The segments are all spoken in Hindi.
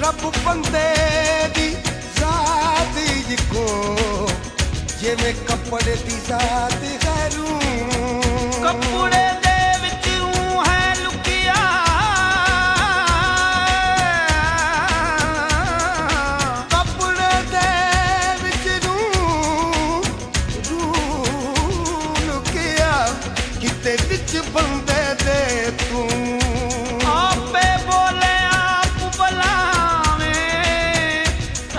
रब बंदे दी जात को जिवें कपड़े दी जात गैरू कपड़े दे विच ऊं है लुकिया कपड़े दे विच रू लुकिया किते विच बंदे दे तू आपे बोले आप बुलावे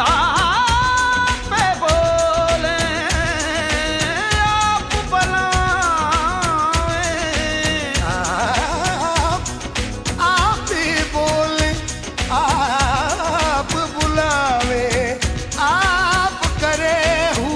आपे बोले आप बुलावे आप ही बोले आप बुलावे आप करे हू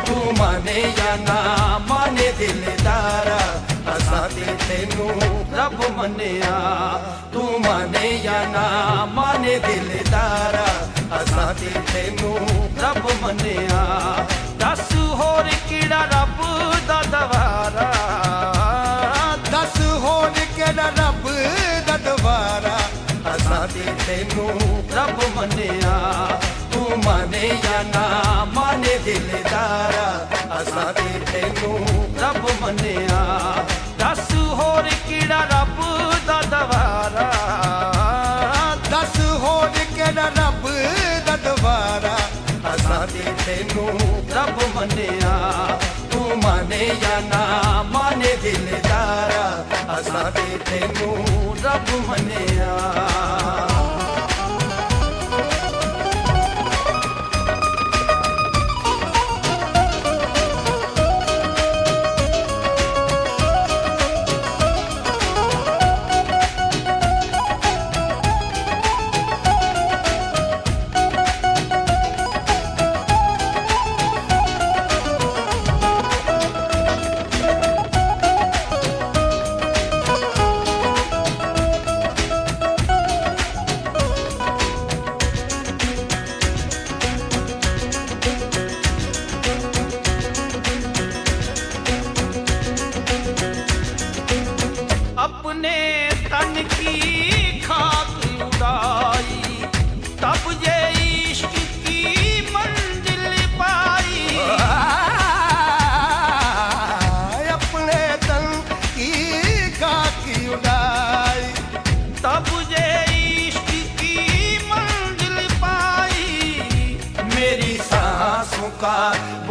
तू माने या ना माने दिलदारा असां ते तैनू रब मन्निया तू माने या ना माने दिलदारा असां ते तैनू रब मन्निया दस होर किहड़ा रब दा दवारा दस होर केड़ा रब दा दवारा असां ते तैनू रब मन्निया तू माने या ना माने दिलदारा असां ते तैनू रब मन्निया दस होर किहड़ा रब दा दवारा दस होर केड़ा रब दा दवारा असां ते तैनू रब मन्निया तू माने या ना माने दिलदारा असां ते तैनू रब मन्निया अपने तन की खाक उड़ाई तब ये इश्क की मंजिल पाई अपने तन की खाकी उड़ाई तब ये इश्क की मंजिल पाई मेरी सांसों का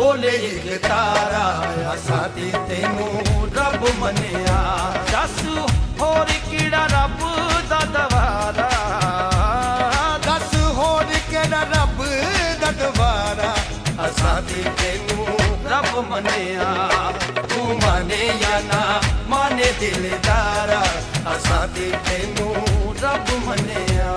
बोले एक तारा असां ते तैनू रब मन्निया दस होर किहड़ा रब दा दवारा दस होर केड़ा रब दा दवारा असां ते तैनू रब मन्निया तू माने या ना माने दिलदारा असां ते तैनू रब मन्निया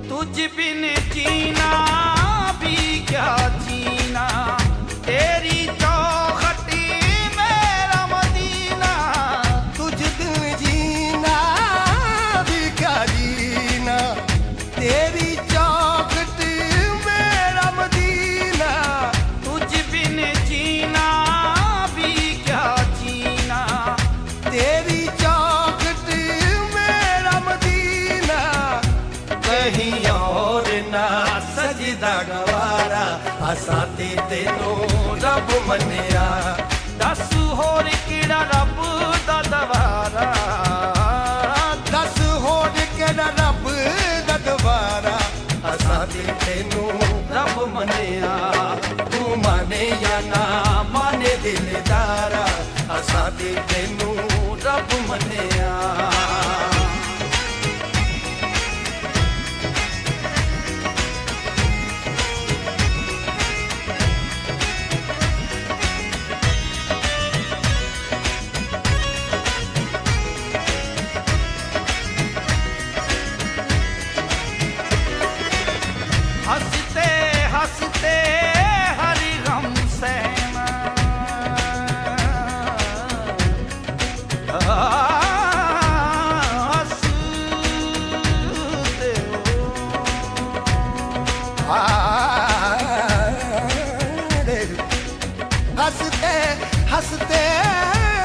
तुझ बिन जीना भी क्या जीना तेरी चौखटी मेरा मदीना तुझ बिन जीना भी क्या जीना तेरी चौखट मेरा मदीना तुझ बिन जीना भी क्या जीना तेरी चौखट मेरा मदीना कहीं और ना सजदा गवारा असां ते तैनू रब मन्निया दस होर किहड़ा रब दा दवारा दस होर केड़ा रब दा दवारा असां ते ਤੇ ਤੈਨੂੰ ਰੱਬ ਮੰਨਿਆ ਤੂੰ ਮੰਨੇ ਜਾਂ ਨਾ ਮੰਨੇ ਦਿਲਦਾਰਾ ਅਸਾਂ ਤੇ ਤੈਨੂੰ ਰੱਬ ਮੰਨਿਆ हंसते हंसते हरि गम सहना हंसते हंसते हंसते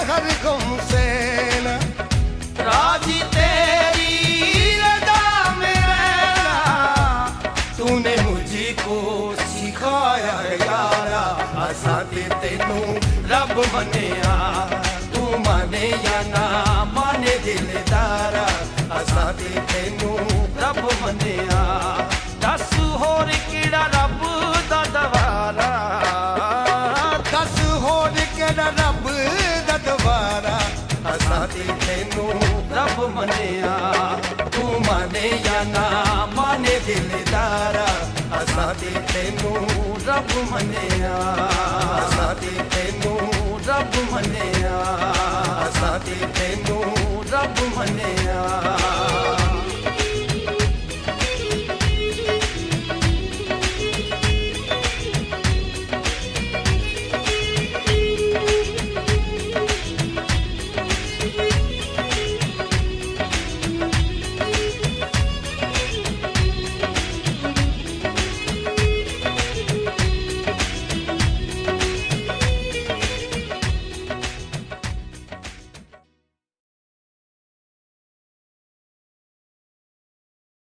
हर गम से न राजी तेरी रजा में रहना तूने मुझको सिखाया यारा असां ते तैनू रब मन्निया तू माने या ना माने दिलदारा असां ते तैनू रब मन्निया दस होर किड़ा रब दा दवारा दस होर केड़ा रब दा दवारा असां ते तैनू रब मन्निया तू माने या ना माने दिलदारा असां ते तैनू रब मन्निया असां ते तैनू रब मन्निया असां ते